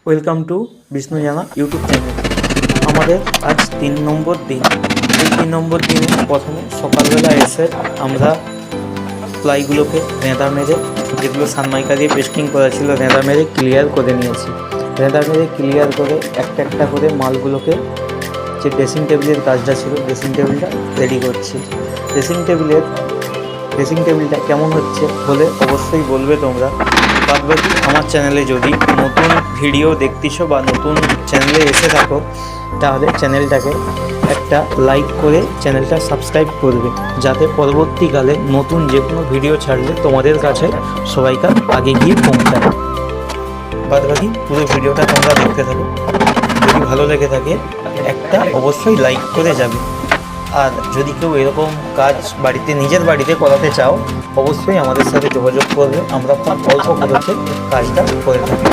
Welcome to Vishnu জানা YouTube channel. আমাদের আজ 3 নম্বর দিন। এই 3 নম্বর দিনে প্রথমে সকালবেলা এসে আমরা প্লাইগুলোকে রেঁদা মেরে, যেগুলো সানমাইকা দিয়ে পেস্টিং করা ছিল, রেঁদা মেরে ক্লিয়ার করে নিয়েছি। রেঁদা মেরে ক্লিয়ার করে একটা একটা করে মালগুলোকে, যে ড্রেসিং টেবিলের কাজটা ছিল, ড্রেসিং টেবিলটা রেডি করছি। ড্রেসিং টেবিলটা কেমন হচ্ছে বলে অবশ্যই বলবে তোমরা। বাদবাকি আমার চ্যানেলে যদি নতুন ভিডিও দেখতেছো বা নতুন চ্যানেলে এসে থাকো, তাহলে চ্যানেলটাকে একটা লাইক করে চ্যানেলটা সাবস্ক্রাইব করবে, যাতে পরবর্তীকালে নতুন যে কোনো ভিডিও ছাড়লে তোমাদের কাছে সবাইকার আগে গিয়ে পৌঁছায়। বাদবাকি পুরো ভিডিওটা তোমরা দেখতে থাকো। যদি ভালো লেগে থাকে একটা অবশ্যই লাইক করে যাবে। আর যদি কেউ এরকম কাজ নিজের বাড়িতে করাতে চাও, অবশ্যই আমাদের সাথে যোগাযোগ করবে। আমরা খুব অল্প খরচে কাজটা করে থাকি।